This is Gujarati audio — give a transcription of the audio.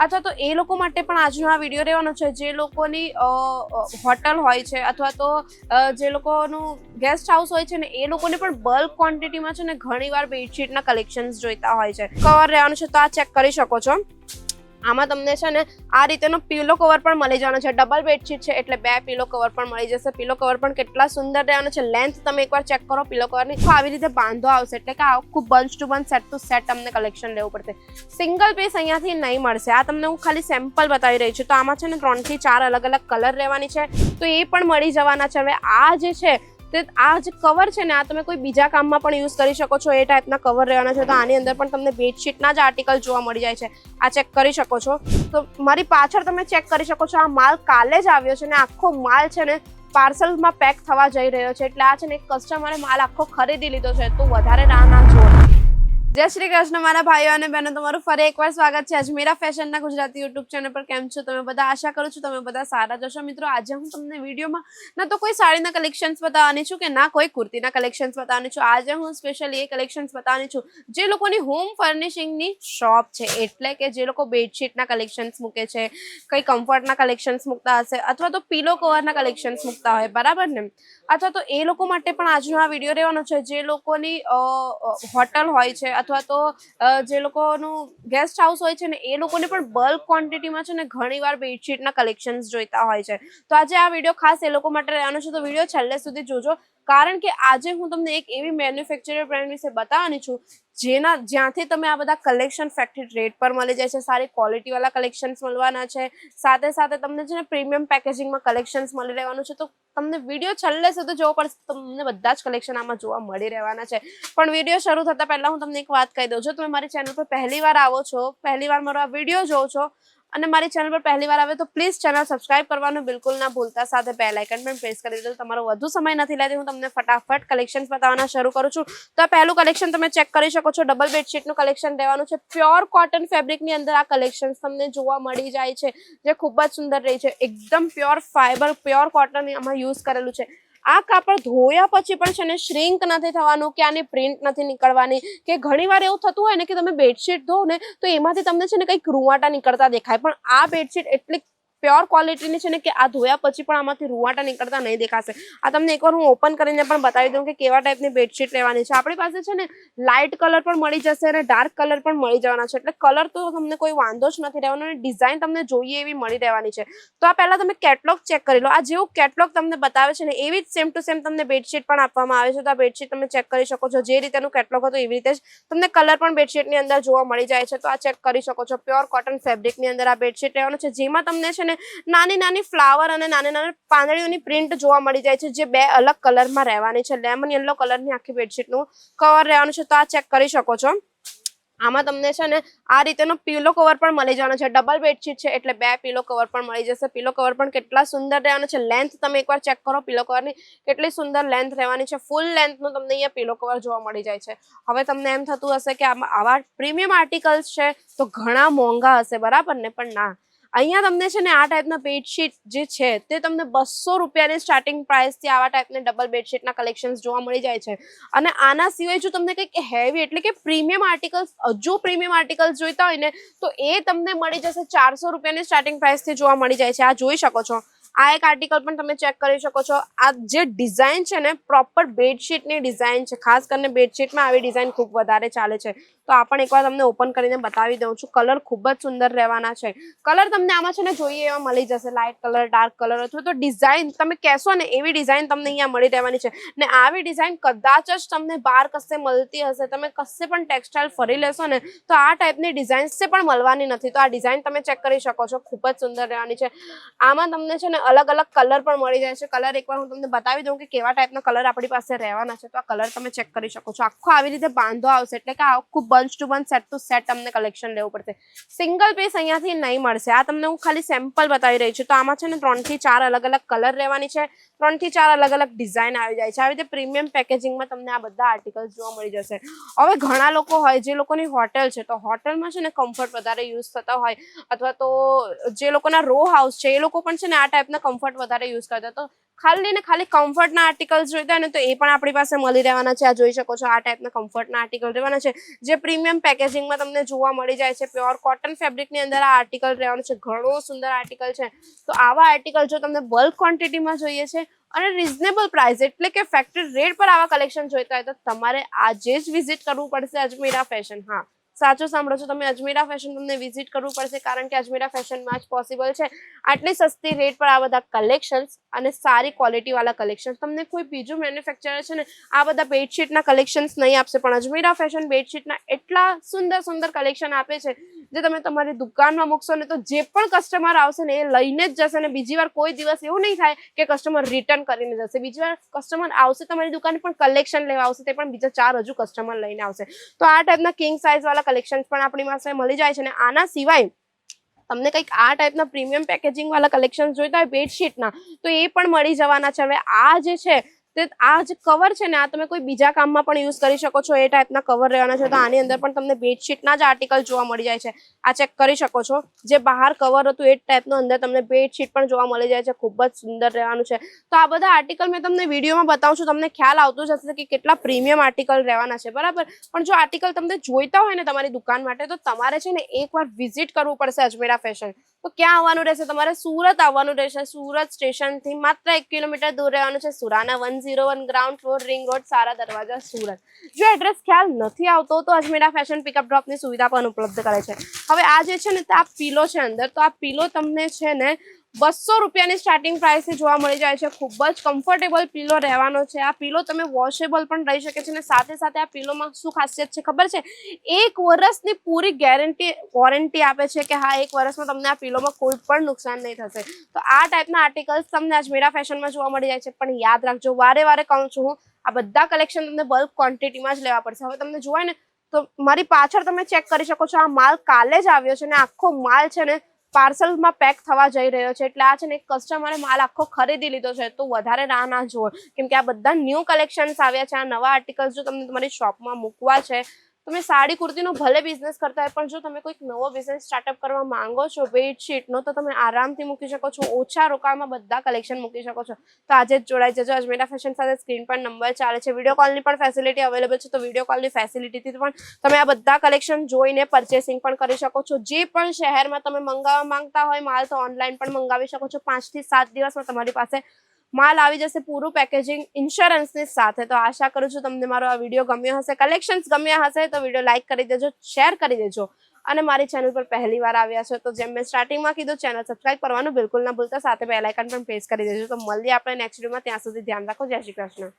અથવા તો એ લોકો માટે પણ આજનો આ વિડીયો રહેવાનો છે જે લોકોની હોટલ હોય છે અથવા તો જે લોકોનું ગેસ્ટ હાઉસ હોય છે ને એ લોકોને પણ બલ્ક ક્વોન્ટિટીમાં છે ને ઘણીવાર બેડશીટના કલેક્શન્સ જોઈતા હોય છે. કવર રહેવાનું છે તો આ ચેક કરી શકો છો. આમાં તમને છે ને આ રીતેનો પીલો કવર પણ મળી જવાનો છે. ડબલ બેડશીટ છે એટલે 2 પીલો કવર પણ મળી જશે. પીલો કવર પણ કેટલા સુંદર રહેવાનો છે. લેન્થ તમે એકવાર ચેક કરો પીલો કવરની. તો આવી રીતે બાંધો આવશે એટલે કે આખું bunch to bunch set to set તમને કલેક્શન લેવું પડશે. સિંગલ પીસ અહીંયાથી નહીં મળશે. આ તમને હું ખાલી સેમ્પલ બતાવી રહી છું. તો આમાં છે ને 3 થી 4 અલગ અલગ કલર રહેવાની છે તો એ પણ મળી જવાના છે. હવે આ જે છે આ જે કવર છે ને આ તમે કોઈ બીજા કામમાં પણ યુઝ કરી શકો છો. એ ટાઈપના કવર રહેવાના છે. તો આની અંદર પણ તમને બેડશીટના જ આર્ટિકલ જોવા મળી જાય છે. આ ચેક કરી શકો છો. તો મારી પાછળ તમે ચેક કરી શકો છો. આ માલ કાલે જ આવ્યો છે ને આખો માલ છે ને પાર્સલમાં પેક થવા જઈ રહ્યો છે. એટલે આ છે ને એક કસ્ટમરે માલ આખો ખરીદી લીધો છે. તો વધારે રાહ ના જોવો. જય શ્રી કૃષ્ણ મારા ભાઈઓ અને બહેનો, તમારું ફરી એકવાર સ્વાગત છે અજમેરા ફેશનના ગુજરાતી યુટ્યુબ ચેનલ પર. કેમ છો તમે બધા? આશા કરું છું તમે બધા સારા જશો. મિત્રો, આજે હું તમને વિડીયોમાં ના તો કોઈ સાડીના કલેક્શન્સ બતાવવાની છું કે ના કોઈ કુર્તીના કલેક્શન્સ બતાવવાની છું. આજે હું સ્પેશિયલી એ કલેક્શન્સ બતાવવાની છું જે લોકોની હોમ ફર્નિશિંગની શોપ છે. એટલે કે જે લોકો બેડશીટના કલેક્શન્સ મૂકે છે, કંઈ કમ્ફર્ટના કલેક્શન્સ મૂકતા હશે અથવા તો પીલો કવરના કલેક્શન્સ મૂકતા હોય, બરાબર ને? અથવા તો એ લોકો માટે પણ આજનો આ વિડીયો રહેવાનો છે જે લોકોની હોટલ હોય છે અથવા તો જે લોકોનું ગેસ્ટ હાઉસ હોય છે ને એ લોકોને પણ બલ્ક ક્વોન્ટિટીમાં છે ને ઘણીવાર બેડશીટના કલેક્શન્સ જોઈતા હોય છે. તો આજે આ વિડીયો ખાસ એ લોકો માટે રહેવાનો છે. તો વિડીયો છેલ્લે સુધી જોજો, કારણ કે આજે હું તમને એક એવી મેન્યુફેક્ચરર બ્રાન્ડ વિશે બતાવવાની છું જ્યાંથી તમે આ બધા કલેક્શન ફેક્ટરી રેટ પર મળી જાય છે. સારી ક્વોલિટીવાળા કલેક્શન્સ મળવાના છે. સાથે સાથે તમને છે ને પ્રીમિયમ પેકેજિંગમાં કલેક્શન્સ મળી રહેવાનું છે. તો તમને વિડીયો છેલ્લે સુધી જોવો પડશે. તમને બધા જ કલેક્શન આમાં જોવા મળી રહેવાના છે. પણ વિડીયો શરૂ થતાં પહેલાં હું તમને એક વાત કહી દઉં. જો તમે મારી ચેનલ પર પહેલી વાર આવો છો, પહેલી વાર મારો આ વિડીયો જોવો છો અને મારી ચેનલ પર પહેલી વાર આવે તો પ્લીઝ ચેનલ સબસ્ક્રાઇબ કરવાનું બિલકુલ ના ભૂલતા. સાથે બેલ આઇકન પણ પ્રેસ કરી દેજો. તમારો વધુ સમય નથી લેતી, હું તમને ફટાફટ કલેક્શન્સ બતાવવાના શરૂ કરું છું. તો આ પહેલું કલેક્શન તમે ચેક કરી શકો છો. ડબલ બેડશીટનું કલેક્શન રહેવાનું છે. પ્યોર કોટન ફેબ્રિકની અંદર આ કલેક્શન્સ તમને જોવા મળી જાય છે જે ખૂબ જ સુંદર રહી છે. એકદમ પ્યોર ફાઈબર, પ્યોર કોટન આમાં યુઝ કરેલું છે. આ કાપડ ધોયા પછી પણ છે ને શ્રિંક નથી થવાનું કે આની પ્રિન્ટ નથી નીકળવાની. કે ઘણીવાર એવું થતું હોય ને કે તમે બેડશીટ ધો ને તો એમાંથી તમને છે ને કંઈક રૂવાટા નીકળતા દેખાય, પણ આ બેડશીટ એટલી પ્યોર ક્વોલિટીની છે ને કે આ ધોયા પછી પણ આમાંથી રૂવાટા નીકળતા નહીં દેખાશે. આ તમને એકવાર હું ઓપન કરીને પણ બતાવી દઉં કે કેવા ટાઈપની બેડશીટ લેવાની છે. આપણી પાસે છે ને લાઇટ કલર પણ મળી જશે અને ડાર્ક કલર પણ મળી જવાના છે. એટલે કલર તો તમને કોઈ વાંધો જ નથી રહેવાનો અને ડિઝાઇન તમને જોઈએ એવી મળી રહેવાની છે. તો આ પહેલાં તમે કેટલોગ ચેક કરી લો. આ જેવું કેટલોગ તમને બતાવે છે ને એવી જ સેમ ટુ સેમ તમને બેડશીટ પણ આપવામાં આવે છે. તો આ બેડશીટ તમે ચેક કરી શકો છો. જે રીતેનું કેટલોગ હતું એવી રીતે જ તમને કલર પણ બેડશીટની અંદર જોવા મળી જાય છે. તો આ ચેક કરી શકો છો. પ્યોર કોટન ફેબ્રિકની અંદર આ બેડશીટ રહેવાનું છે જેમાં તમને છે ને નાની નાની ફ્લાવર અને નાની નાની પાંદડીઓની પ્રિન્ટ જોવા મળી જાય છે જે 2 અલગ કલરમાં રહેવાની છે. લેમન યલો કલરની આખી બેડશીટનું કવર રહેવાનું છે. તો આ ચેક કરી શકો છો. આમાં તમને છે ને આ રીતેનો પીલો કવર પણ મળી જવાનો છે. ડબલ બેડશીટ છે એટલે 2 પીલો કવર પણ મળી જશે. પીલો કવર પણ કેટલા સુંદર રહેવાનો છે. લેન્થ તમે એકવાર ચેક કરો પીલો કવરની, કેટલી સુંદર લેન્થ રહેવાની છે. ફૂલ લેન્થનું તમને અહીંયા પીલો કવર જોવા મળી જાય છે. હવે તમને એમ થતું હશે કે આવા પ્રીમિયમ આર્ટિકલ્સ છે તો ઘણા મોંઘા હશે, બરાબર ને? પણ ના, અહીંયા તમને છે ને આ ટાઈપના બેડશીટ જે છે તે તમને 200 રૂપિયાની સ્ટાર્ટિંગ પ્રાઇસથી આવા ટાઈપના ડબલ બેડશીટના કલેક્શન્સ જોવા મળી જાય છે. અને આના સિવાય જો તમને કંઈક હેવી એટલે કે પ્રીમિયમ આર્ટિકલ્સ, હજુ પ્રીમિયમ આર્ટિકલ્સ જોઈતા હોય ને તો એ તમને મળી જશે 400 રૂપિયાની સ્ટાર્ટિંગ પ્રાઇસથી જોવા મળી જાય છે. આ જોઈ શકો છો. આ એક આર્ટિકલ પણ તમે ચેક કરી શકો છો. આ જે ડિઝાઇન છે ને પ્રોપર બેડશીટની ડિઝાઇન છે. ખાસ કરીને બેડશીટમાં આવી ડિઝાઇન ખૂબ વધારે ચાલે છે. તો આ પણ એકવાર તમને ઓપન કરીને બતાવી દઉં છું. કલર ખૂબ જ સુંદર રહેવાના છે. કલર તમને આમાં છે ને જોઈએ એવા મળી જશે. લાઇટ કલર, ડાર્ક કલર અથવા તો ડિઝાઇન તમે કહેશો ને એવી ડિઝાઇન તમને અહીંયા મળી રહેવાની છે. ને આવી ડિઝાઇન કદાચ જ તમને બહાર કશે મળતી હશે. તમે કશે પણ ટેક્સટાઇલ ફરી લેશો ને તો આ ટાઈપની ડિઝાઇન્સ પણ મળવાની નથી. તો આ ડિઝાઇન તમે ચેક કરી શકો છો. ખૂબ જ સુંદર રહેવાની છે. આમાં તમને છે ને અલગ અલગ કલર પણ મળી જાય છે. કલર એકવાર હું તમને બતાવી દઉં કે કેવા ટાઈપના કલર આપણી પાસે રહેવાના છે. તો આ કલર તમે ચેક કરી શકો છો. આખો આવી રીતે બાંધો આવશે એટલે કે આખું bunch to bunch set to set તમને કલેક્શન લેવું પડશે. સિંગલ પીસ અહીંયાથી નહીં મળશે. આ તમને હું ખાલી સેમ્પલ બતાવી રહી છું. તો આમાં છે ને 3 થી 4 અલગ અલગ કલર રહેવાની છે. 3 થી 4 અલગ અલગ ડિઝાઇન આવી જાય છે. આવી રીતે પ્રીમિયમ પેકેજિંગમાં તમને આ બધા આર્ટિકલ્સ જોવા મળી જશે. હવે ઘણા લોકો હોય જે લોકોની હોટેલ છે તો હોટલમાં છે ને કમ્ફર્ટ વધારે યુઝ થતા હોય અથવા તો જે લોકોના રો હાઉસ છે એ લોકો પણ છે ને આ ટાઈપના કમ્ફર્ટ વધારે યુઝ કરતા. તો ખાલી ને ખાલી કમ્ફર્ટના આર્ટિકલ્સ જોઈતા હોય ને તો એ પણ આપણી પાસે મળી રહેવાના છે. આ જોઈ શકો છો, આ ટાઈપના કમ્ફર્ટના આર્ટિકલ રહેવાના છે જે પ્રીમિયમ પેકેજિંગમાં તમને જોવા મળી જાય છે. પ્યોર કોટન ફેબ્રિકની અંદર આ આર્ટિકલ રહેવાનું છે. ઘણો સુંદર આર્ટિકલ છે. તો આવા આર્ટિકલ જો તમને બલ્ક ક્વોન્ટિટીમાં જોઈએ છે અને રિઝનેબલ પ્રાઇસ એટલે કે ફેક્ટરી રેટ પર આવા કલેક્શન જોઈતા હોય તો તમારે આજે જ વિઝિટ કરવું પડશે અજમીરા ફેશન. હા, સાચું સાંભળો છો તમે, અજમીરા ફેશન તમને વિઝિટ કરવું પડશે કારણ કે અજમીરા ફેશનમાં જ પોસિબલ છે આટલી સસ્તી રેટ પર આ બધા કલેક્શન્સ અને સારી ક્વોલિટી વાળા કલેક્શન. તમને કોઈ બીજું મેન્યુફેક્ચરર છે ને આ બધા બેડશીટના કલેક્શન્સ નહીં આપશે, પણ અજમીરા ફેશન બેડશીટના એટલા સુંદર સુંદર કલેક્શન આપે છે જે તમે તમારી દુકાનમાં મૂકશો ને તો જે પણ કસ્ટમર આવશે ને એ લઈને જ જશે. ને બીજી વાર કોઈ દિવસ એવું નહીં થાય કે કસ્ટમર રિટર્ન કરીને જશે. બીજી વાર કસ્ટમર આવશે તમારી દુકાને પણ કલેક્શન લેવા આવશે, તે પણ બીજા 4 હજુ કસ્ટમર લઈને આવશે. તો આ ટાઈપના કિંગ સાઇઝ વાળા કલેક્શન પણ આપણી પાસે મળી જાય છે. ને આના સિવાય તમને કંઈક આ ટાઈપના પ્રીમિયમ પેકેજિંગ વાળા કલેક્શન જોઈતા હોય બેડશીટના તો એ પણ મળી જવાના છે. હવે આ જે છે તે આ જે કવર છે ને આ તમે કોઈ બીજા કામમાં પણ યુઝ કરી શકો છો. એ ટાઈપના કવર રહેવાના છે. તો આની અંદર પણ તમને બેડશીટના જ આર્ટિકલ જોવા મળી જાય છે. આ ચેક કરી શકો છો, જે બહાર કવર હતું એ ટાઈપનું અંદર તમને બેડશીટ પણ જોવા મળી જાય છે. ખૂબ જ સુંદર રહેવાનું છે. તો આ બધા આર્ટિકલ મેં તમને વિડીયોમાં બતાવું છું, તમને ખ્યાલ આવતો જ હશે કે કેટલા પ્રીમિયમ આર્ટિકલ રહેવાના છે, બરાબર. પણ જો આર્ટિકલ તમને જોઈતા હોય ને તમારી દુકાન માટે તો તમારે છે ને એકવાર વિઝિટ કરવું પડશે અજમેરા ફેશન. તો ક્યાં આવવાનું રહેશે? તમારે સુરત આવવાનું રહેશે. સુરત સ્ટેશનથી માત્ર 1 કિલોમીટર દૂર રહેવાનું છે. Surana 101 ground floor, ring road, Sara Darwaja, Surat. જો એડ્રેસ ખ્યાલ નથી આવતો તો અજમેરા ફેશન પિકઅપ ડ્રોપની સુવિધા પણ ઉપલબ્ધ કરે છે. હવે આ જે છે ને આ પીલો છે અંદર, તો આ પીલો તમને છે ને 200 રૂપિયાની સ્ટાર્ટિંગ પ્રાઇસથી જોવા મળી જાય છે. ખૂબ જ કમ્ફર્ટેબલ પીલો રહેવાનો છે. આ પીલો તમે વોશેબલ પણ રહી શકે છે. અને સાથે સાથે આ પીલોમાં શું ખાસિયત છે ખબર છે? 1 વર્ષની પૂરી વોરંટી આપે છે કે હા 1 વર્ષમાં તમને આ પીલોમાં કોઈ પણ નુકસાન નહીં થશે. તો આ ટાઈપના આર્ટિકલ્સ તમને અજમેરા ફેશનમાં જોવા મળી જાય છે. પણ યાદ રાખજો, વારે વારે કહું છું હું, આ બધા કલેક્શન તમને બલ્ક ક્વોન્ટિટીમાં જ લેવા પડશે. હવે તમને જોવાય ને તો મારી પાછળ તમે ચેક કરી શકો છો, આ માલ કાલે જ આવ્યો છે ને આખો માલ છે ને પાર્સલમાં પેક થવા જઈ રહ્યો છે. એટલે આ છે ને એક કસ્ટમરે માલ આખો ખરીદી લીધો છે. તો વધારે રાહ ના જુઓ, કેમ કે આ બધા ન્યૂ કલેક્શન્સ આવ્યા છે. આ નવા આર્ટિકલ્સ જો તમને તમારી શોપમાં મૂકવા છે, તમે સાડી કુર્તીનો ભલે બિઝનેસ કરતા હોય પણ જો તમે કોઈક નવો બિઝનેસ સ્ટાર્ટઅપ કરવા માંગો છો બેડશીટનો, તો તમે આરામથી મૂકી શકો છો. ઓછા રોકાણમાં બધા કલેક્શન મૂકી શકો છો. તો આજે જ જોડાઈ જજો અજમેરા ફેશન સાથે. સ્ક્રીન પર નંબર ચાલે છે. વિડીયો કોલની પણ ફેસિલિટી અવેલેબલ છે. તો વિડીયો કોલની ફેસિલિટીથી પણ તમે આ બધા કલેક્શન જોઈને પરચેસિંગ પણ કરી શકો છો. જે પણ શહેરમાં તમે મંગાવવા માંગતા હોય માલ તો ઓનલાઈન પણ મંગાવી શકો છો. 5 થી 7 દિવસમાં તમારી પાસે માલ આવી જશે પૂરું પેકેજિંગ ઇન્સ્યોરન્સની સાથે. તો આશા કરું છું તમને મારો આ વિડીયો ગમ્યો હશે, કલેક્શન્સ ગમ્યા હશે તો વિડીયો લાઈક કરી દેજો, શેર કરી દેજો. અને મારી ચેનલ પર પહેલી વાર આવ્યા છો તો જેમ મેં સ્ટાર્ટિંગમાં કીધું, ચેનલ સબસ્ક્રાઇબ કરવાનું બિલકુલ ના ભૂલતા, સાથે બેલ આઇકન પણ પ્રેસ કરી દેજો. તો મળીએ આપણે નેક્સ્ટ વિડીયોમાં. ત્યાં સુધી ધ્યાન રાખો. જય શ્રી કૃષ્ણ.